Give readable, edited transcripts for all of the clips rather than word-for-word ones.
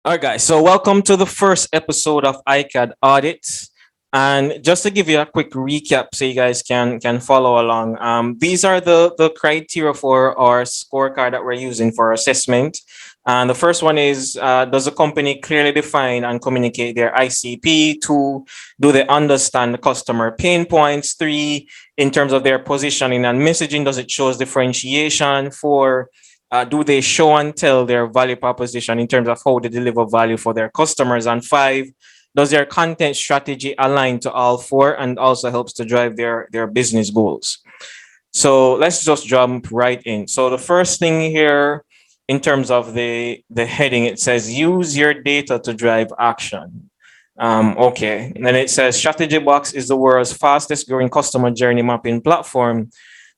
All right, guys. So, welcome to the first episode of ICAD Audits. And just to give you a quick recap, so you guys can follow along. These are the criteria for our scorecard that we're using for assessment. And the first one is: does the company clearly define and communicate their ICP? Two, do they understand the customer pain points? Three, in terms of their positioning and messaging, does it show differentiation? Four, do they show and tell their value proposition in terms of how they deliver value for their customers? And five, does their content strategy align to all four and also helps to drive their business goals? So let's just jump right in. So the first thing here, in terms of the heading, it says use your data to drive action. Okay, and then it says StrategyBox is the world's fastest growing customer journey mapping platform.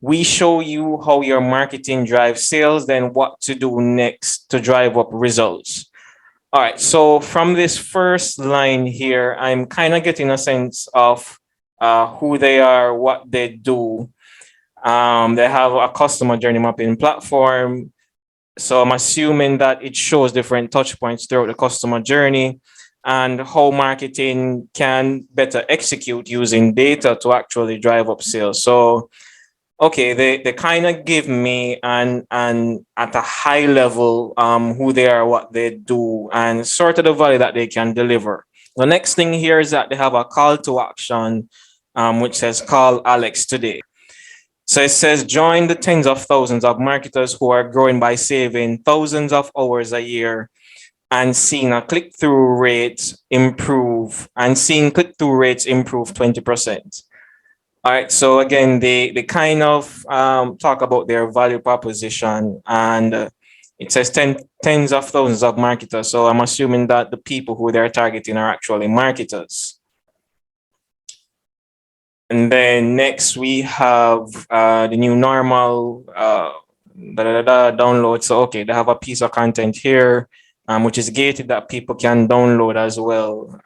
We show you how your marketing drives sales, then what to do next to drive up results. All right. So from this first line here, I'm kind of getting a sense of who they are, what they do. They have a customer journey mapping platform. So I'm assuming that it shows different touch points throughout the customer journey and how marketing can better execute using data to actually drive up sales. So okay, they kind of give me an at a high level who they are, what they do, and sort of the value that they can deliver. The next thing here is that they have a call to action, which says call Alex today. So it says join the tens of thousands of marketers who are growing by saving thousands of hours a year and seeing a click-through rate improve and seeing click-through rates improve 20%. All right. So again, they kind of talk about their value proposition, and it says tens of thousands of marketers. So I'm assuming that the people who they're targeting are actually marketers. And then next we have the new normal download. So okay, they have a piece of content here, which is gated that people can download as well.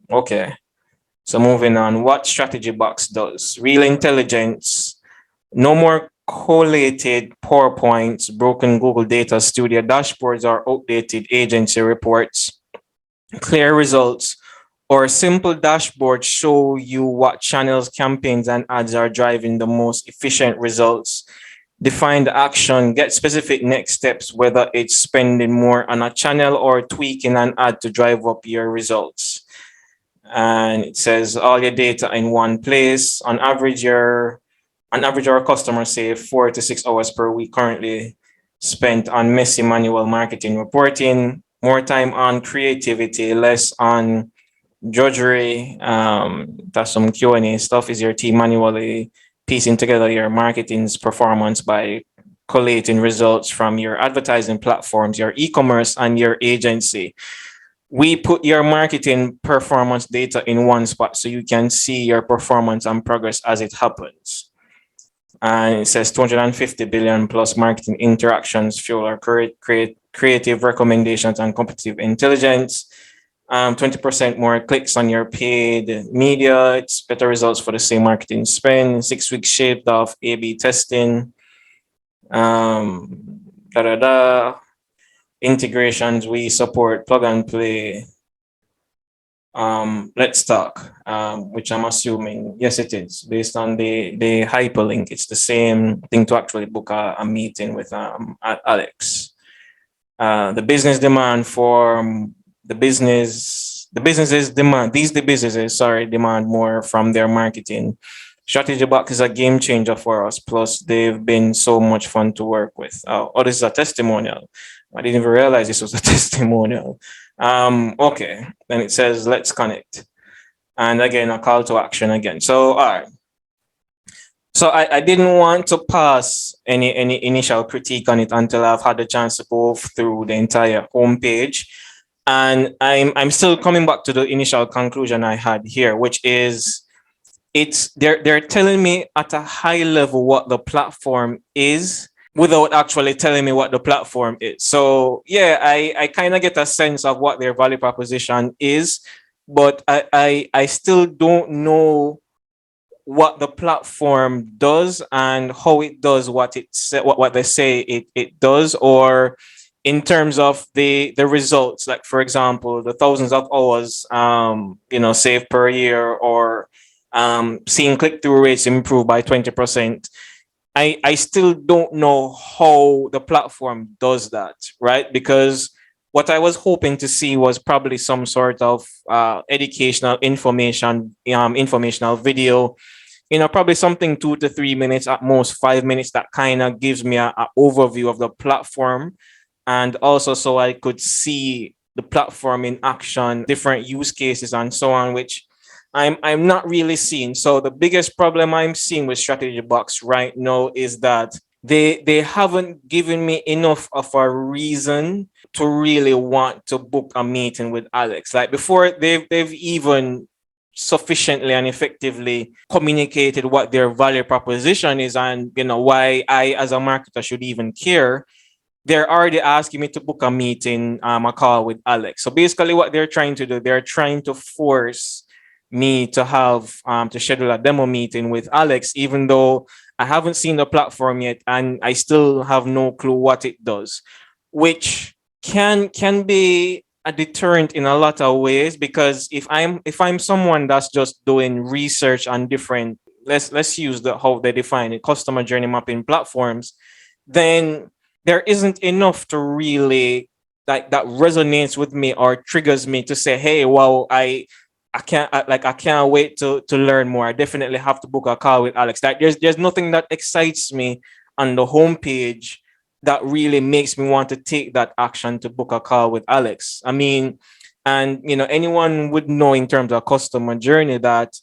Okay. So moving on, what StrategyBox does. Real intelligence, no more collated PowerPoints, broken Google Data Studio dashboards, or outdated agency reports. Clear results or simple dashboards show you what channels, campaigns, and ads are driving the most efficient results. Define the action, get specific next steps, whether it's spending more on a channel or tweaking an ad to drive up your results. And it says all your data in one place. On average, our customers save 4 to 6 hours per week currently spent on messy manual marketing reporting, more time on creativity, less on drudgery. That's some Q&A stuff. Is your team manually piecing together your marketing's performance by collating results from your advertising platforms, your e-commerce, and your agency? We put your marketing performance data in one spot so you can see your performance and progress as it happens. And it says 250 billion plus marketing interactions fuel our creative recommendations and competitive intelligence. 20% more clicks on your paid media. It's better results for the same marketing spend. 6 weeks shaved off A/B testing. Integrations, we support plug and play. Let's talk, which I'm assuming, yes, it is based on the hyperlink. It's the same thing to actually book a meeting with Alex. The business demand for the businesses demand more from their marketing. StrategyBox is a game changer for us. Plus, they've been so much fun to work with. Oh, this is a testimonial. I didn't even realize this was a testimonial. Okay. Then it says, let's connect. And again, a call to action again. So, all right. So I didn't want to pass any initial critique on it until I've had the chance to go through the entire homepage. And I'm still coming back to the initial conclusion I had here, which is they're telling me at a high level what the platform is without actually telling me what the platform is. So yeah, I kind of get a sense of what their value proposition is, but I still don't know what the platform does and how it does what they say it does, or in terms of the results, like for example, the thousands of hours, saved per year, or seeing click-through rates improve by 20%. I still don't know how the platform does that, right? Because what I was hoping to see was probably some sort of educational informational video, probably something 2 to 3 minutes, at most 5 minutes, that kind of gives me a overview of the platform. And also so I could see the platform in action, different use cases and so on, which I'm not really seeing. So the biggest problem I'm seeing with StrategyBox right now is that they haven't given me enough of a reason to really want to book a meeting with Alex. Like before they've even sufficiently and effectively communicated what their value proposition is, and why I as a marketer should even care. They're already asking me to book a meeting, a call with Alex. So basically what they're trying to do, they're trying to force me to have to schedule a demo meeting with Alex, even though I haven't seen the platform yet and I still have no clue what it does, which can be a deterrent in a lot of ways. Because if I'm someone that's just doing research on different, let's use the how they define it, customer journey mapping platforms, then there isn't enough to really like that resonates with me or triggers me to say, hey, wow, I can't wait to learn more. I definitely have to book a call with Alex. Like there's nothing that excites me on the homepage that really makes me want to take that action to book a call with Alex. I mean, and anyone would know in terms of customer journey that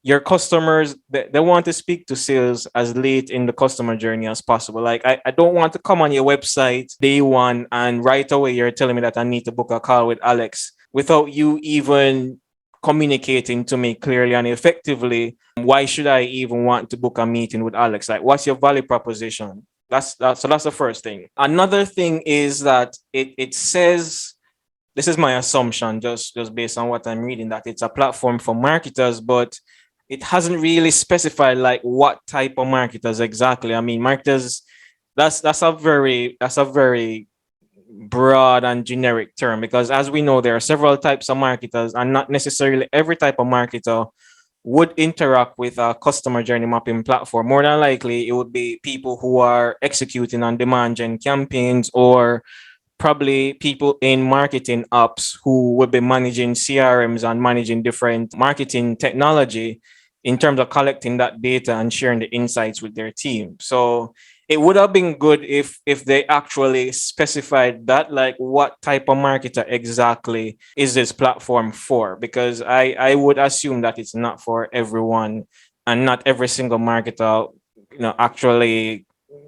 your customers, they want to speak to sales as late in the customer journey as possible. Like I don't want to come on your website day one and right away you're telling me that I need to book a call with Alex without you even communicating to me clearly and effectively. Why should I even want to book a meeting with Alex? Like, what's your value proposition? So that's the first thing. Another thing is that it says, this is my assumption, just based on what I'm reading, that it's a platform for marketers, but it hasn't really specified like what type of marketers exactly. I mean, marketers, that's a very broad and generic term, because as we know, there are several types of marketers, and not necessarily every type of marketer would interact with a customer journey mapping platform. More than likely, it would be people who are executing on demand gen campaigns, or probably people in marketing apps who would be managing CRMs and managing different marketing technology in terms of collecting that data and sharing the insights with their team. So it would have been good if they actually specified that, like what type of marketer exactly is this platform for, because I would assume that it's not for everyone, and not every single marketer actually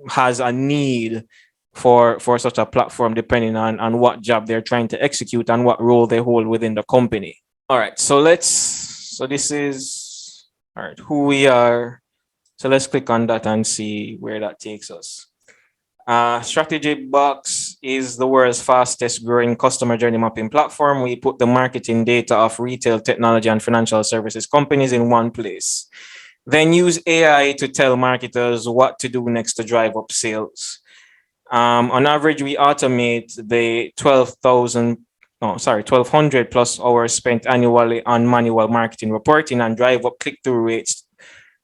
has a need for such a platform, depending on what job they're trying to execute and what role they hold within the company. All right, so this is all right, who we are. So let's click on that and see where that takes us. StrategyBox is the world's fastest growing customer journey mapping platform. We put the marketing data of retail, technology, and financial services companies in one place, then use AI to tell marketers what to do next to drive up sales. On average, we automate the 1,200 plus hours spent annually on manual marketing reporting, and drive up click-through rates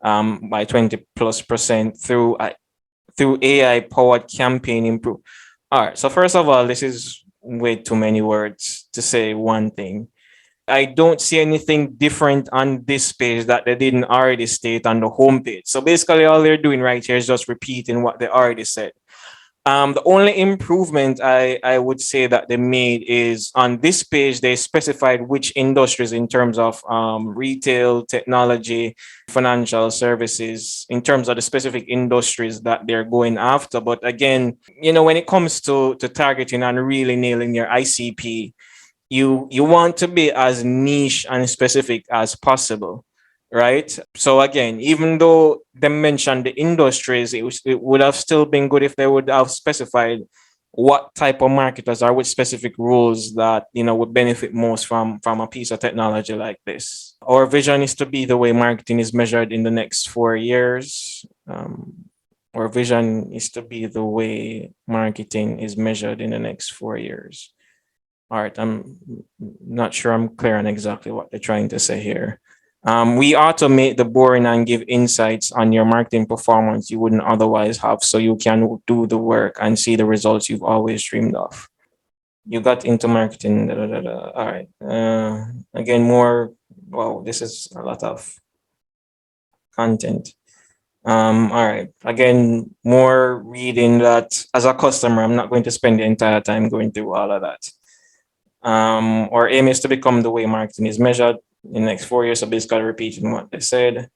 by 20+% through AI-powered campaign improve. All right. So first of all, this is way too many words to say one thing. I don't see anything different on this page that they didn't already state on the homepage. So basically, all they're doing right here is just repeating what they already said. The only improvement I would say that they made is on this page, they specified which industries in terms of retail, technology, financial services, in terms of the specific industries that they're going after. But again, when it comes to targeting and really nailing your ICP, you want to be as niche and specific as possible, right? So again, even though they mentioned the industries, it would have still been good if they would have specified what type of marketers or which specific roles that would benefit most from a piece of technology like this. Our vision is to be the way marketing is measured in the next 4 years. or vision is to be the way marketing is measured in the next 4 years. All right, I'm not sure I'm clear on exactly what they're trying to say here. We automate the boring and give insights on your marketing performance you wouldn't otherwise have, so you can do the work and see the results you've always dreamed of. You got into marketing. Da, da, da, da. All right. Again, more. Wow, this is a lot of content. All right. Again, more reading that as a customer, I'm not going to spend the entire time going through all of that. Our aim is to become the way marketing is measured in the next 4 years. So basically repeating what they said.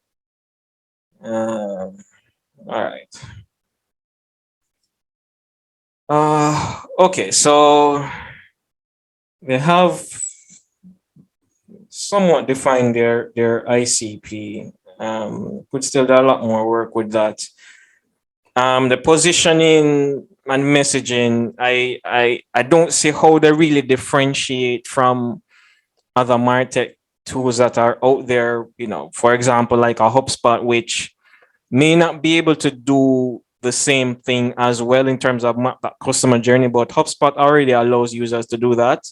All right. Okay, so they have somewhat defined their ICP. Could still do a lot more work with that. The positioning and messaging, I don't see how they really differentiate from other martech tools that are out there. You know, for example, like a HubSpot, which may not be able to do the same thing as well in terms of that customer journey, but HubSpot already allows users to do that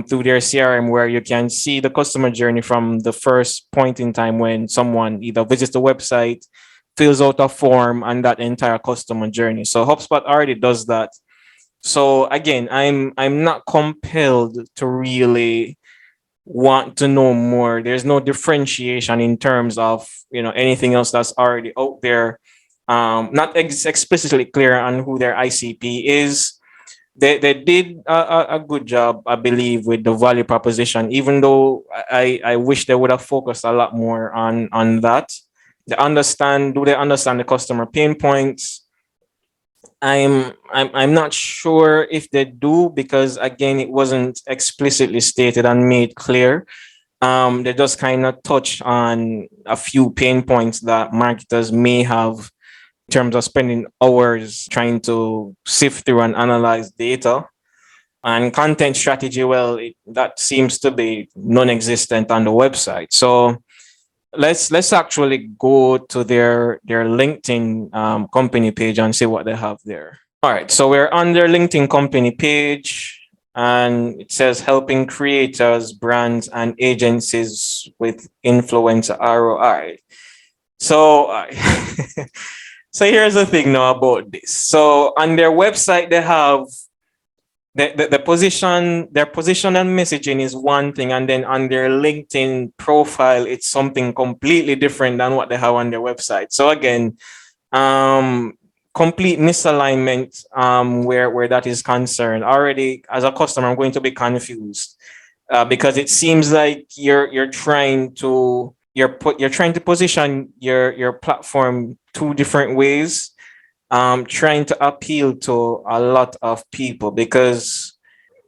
through their CRM, where you can see the customer journey from the first point in time when someone either visits the website, fills out a form, and that entire customer journey. So HubSpot already does that. So again, I'm not compelled to really want to know more. There's no differentiation in terms of anything else that's already out there. Not explicitly clear on who their ICP is. They did a good job, I believe, with the value proposition, even though I wish they would have focused a lot more on that. Do they understand the customer pain points? I'm not sure if they do, because again, it wasn't explicitly stated and made clear. They just kind of touch on a few pain points that marketers may have in terms of spending hours trying to sift through and analyze data. And content strategy, well, that seems to be non-existent on the website. So let's actually go to their LinkedIn company page and see what they have there. All right, so we're on their LinkedIn company page, and it says helping creators, brands, and agencies with influencer ROI. So, so here's the thing now about this. So on their website, they have the position, their position and messaging is one thing, and then on their LinkedIn profile, it's something completely different than what they have on their website. So again, complete misalignment where that is concerned. Already, as a customer, I'm going to be confused because it seems like you're trying to position your platform two different ways, trying to appeal to a lot of people, because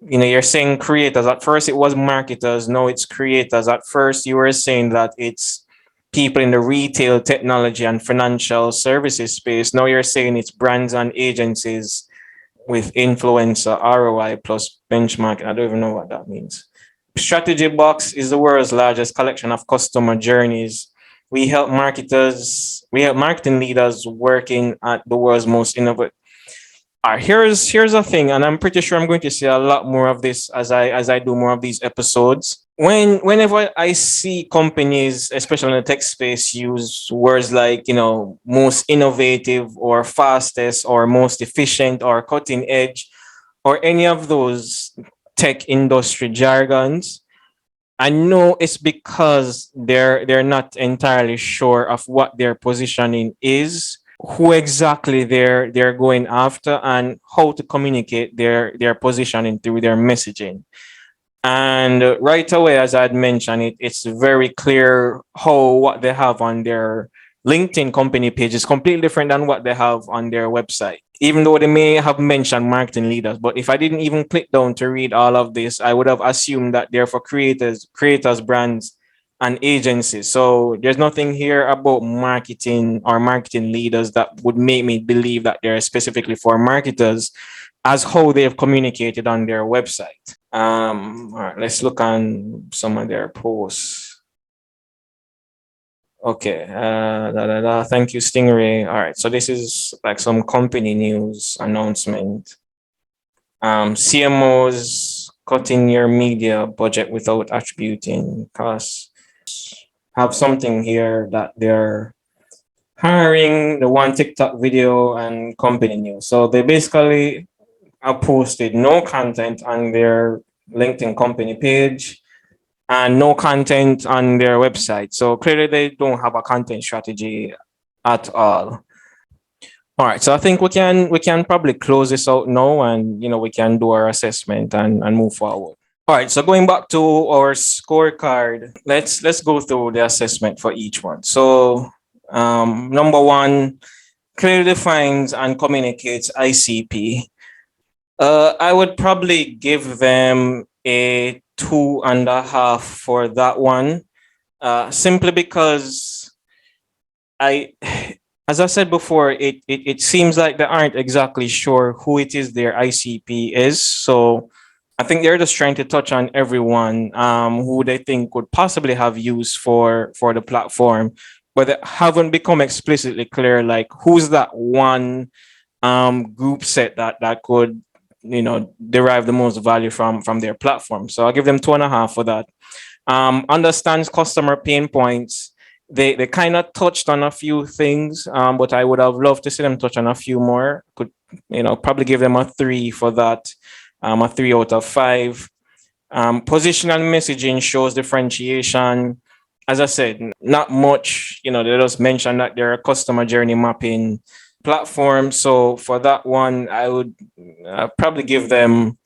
you're saying creators. At first it was marketers, now it's creators. At first you were saying that it's people in the retail, technology, and financial services space. Now you're saying it's brands and agencies with influencer ROI plus benchmark. I don't even know what that means. StrategyBox is the world's largest collection of customer journeys. We help marketing leaders working at the world's most innovative. Here's a thing, and I'm pretty sure I'm going to see a lot more of this as I do more of these episodes. Whenever I see companies, especially in the tech space, use words like most innovative or fastest or most efficient or cutting edge or any of those tech industry jargons, I know it's because they're not entirely sure of what their positioning is, who exactly they're going after, and how to communicate their positioning through their messaging. And right away, as I had mentioned, it's very clear how what they have on their LinkedIn company page is completely different than what they have on their website. Even though they may have mentioned marketing leaders, but if I didn't even click down to read all of this, I would have assumed that they're for creators, brands, and agencies. So there's nothing here about marketing or marketing leaders that would make me believe that they're specifically for marketers, as how they've communicated on their website. All right, let's look on some of their posts. Okay. Thank you, Stingray. All right. So this is like some company news announcement. CMOs cutting your media budget without attributing costs. Have something here that they're hiring the one TikTok video and company news. So they basically have posted no content on their LinkedIn company page and no content on their website. So clearly they don't have a content strategy at all. All right, so I think we can probably close this out now, and we can do our assessment and move forward. All right, so going back to our scorecard, let's go through the assessment for each one. So number one, clearly defines and communicates ICP. I would probably give them a 2.5 for that one, simply because I, as I said before, it seems like they aren't exactly sure who it is their ICP is. So I think they're just trying to touch on everyone who they think could possibly have use for the platform, but they haven't become explicitly clear like who's that one group set that could derive the most value from their platform. So I'll give them 2.5 for that. Understands customer pain points. They kind of touched on a few things, but I would have loved to see them touch on a few more. Could probably give them a 3 for that, a 3 out of 5. Positional messaging shows differentiation. As I said, not much. They just mentioned that they're a customer journey mapping platform. So for that one, I would probably give them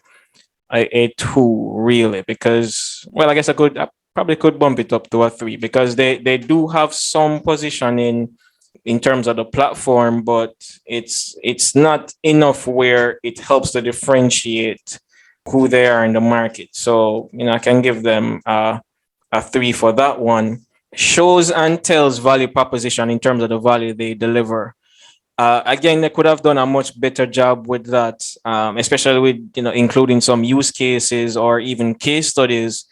a 2, really, because I guess I probably could bump it up to a 3 because they do have some positioning in terms of the platform, but it's not enough where it helps to differentiate who they are in the market. So I can give them a 3 for that one. Shows and tells value proposition in terms of the value they deliver. Again, they could have done a much better job with that, especially with including some use cases or even case studies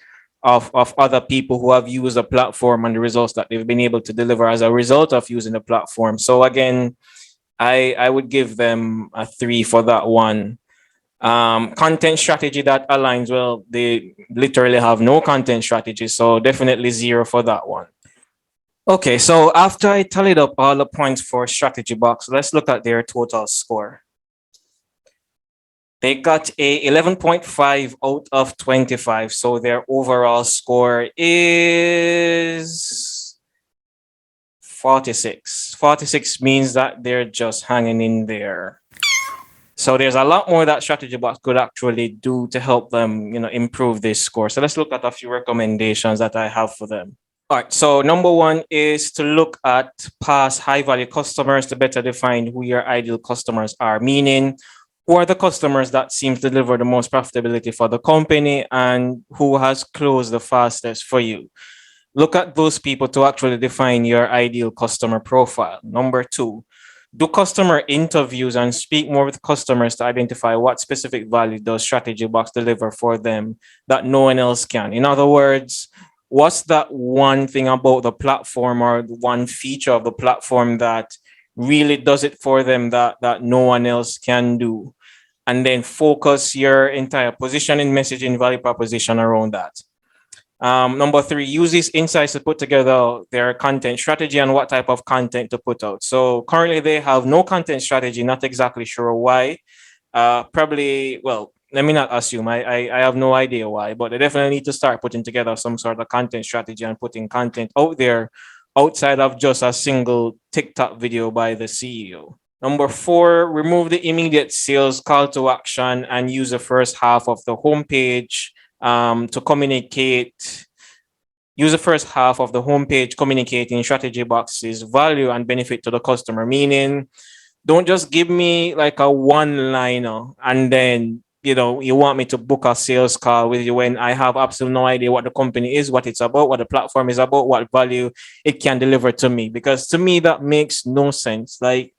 of other people who have used the platform and the results that they've been able to deliver as a result of using the platform. So again, I would give them a 3 for that one. Content strategy that aligns, well, they literally have no content strategy, so definitely 0 for that one. Okay, so after I tallied up all the points for StrategyBox, let's look at their total score. They got a 11.5 out of 25, so their overall score is 46. 46 means that they're just hanging in there. So there's a lot more that StrategyBox could actually do to help them, improve this score. So let's look at a few recommendations that I have for them. All right, so number one is to look at past high-value customers to better define who your ideal customers are, meaning who are the customers that seem to deliver the most profitability for the company and who has closed the fastest for you. Look at those people to actually define your ideal customer profile. Number two, do customer interviews and speak more with customers to identify what specific value does StrategyBox deliver for them that no one else can. In other words, what's that one thing about the platform or one feature of the platform that really does it for them that no one else can do? And then focus your entire positioning, messaging, value proposition around that. Number three, use these insights to put together their content strategy and what type of content to put out. So currently they have no content strategy, not exactly sure why. Probably, well, let me not assume. I have no idea why, but they definitely need to start putting together some sort of content strategy and putting content out there outside of just a single TikTok video by the CEO. Number four, remove the immediate sales call to action and use the first half of the homepage to communicate. Use the first half of the homepage communicating StrategyBox's value and benefit to the customer, meaning don't just give me like a one-liner and then you want me to book a sales call with you when I have absolutely no idea what the company is, what it's about, what the platform is about, what value it can deliver to me. Because to me, that makes no sense. Like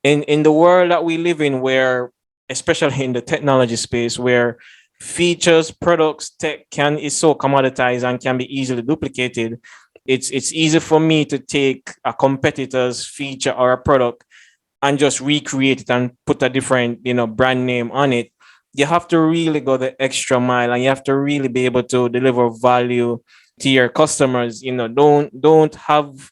in the world that we live in, where especially in the technology space, where features, products, tech is so commoditized and can be easily duplicated, It's easy for me to take a competitor's feature or a product and just recreate it and put a different, brand name on it. You have to really go the extra mile, and you have to really be able to deliver value to your customers. Don't have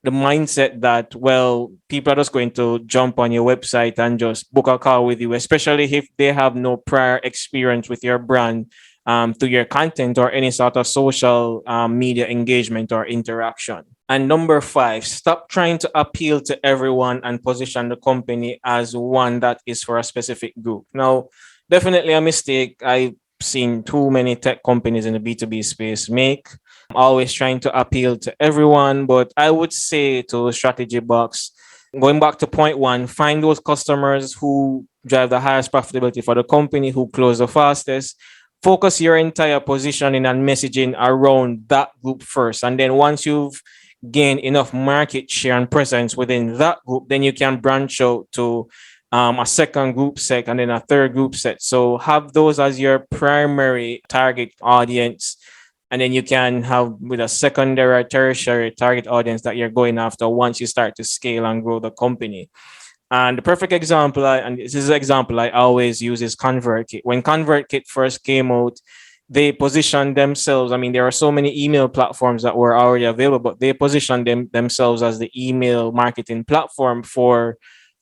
the mindset that, well, people are just going to jump on your website and just book a call with you, especially if they have no prior experience with your brand, through your content or any sort of social media engagement or interaction. And number five, stop trying to appeal to everyone and position the company as one that is for a specific group. Now, definitely a mistake I've seen too many tech companies in the B2B space make, always trying to appeal to everyone. But I would say to StrategyBox, going back to point one, find those customers who drive the highest profitability for the company, who close the fastest. Focus your entire positioning and messaging around that group first. And then once you've gained enough market share and presence within that group, then you can branch out to a second group set and then a third group set. So have those as your primary target audience, and then you can have with a secondary or tertiary target audience that you're going after once you start to scale and grow the company. And the perfect example, and this is an example I always use, is ConvertKit. When ConvertKit first came out, they positioned themselves. I mean, there are so many email platforms that were already available, but they positioned themselves as the email marketing platform for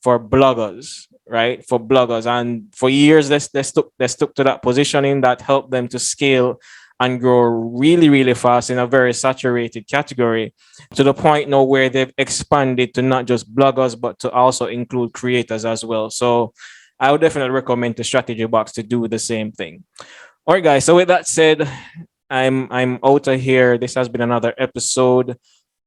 bloggers, right? For bloggers, and for years they stuck to that positioning that helped them to scale and grow really, really fast in a very saturated category, to the point now where they've expanded to not just bloggers, but to also include creators as well. So I would definitely recommend the StrategyBox to do the same thing. All right, guys. So with that said, I'm out of here. This has been another episode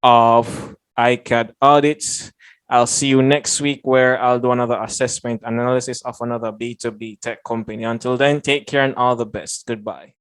of ICAD Audits. I'll see you next week where I'll do another assessment analysis of another B2B tech company. Until then, take care and all the best. Goodbye.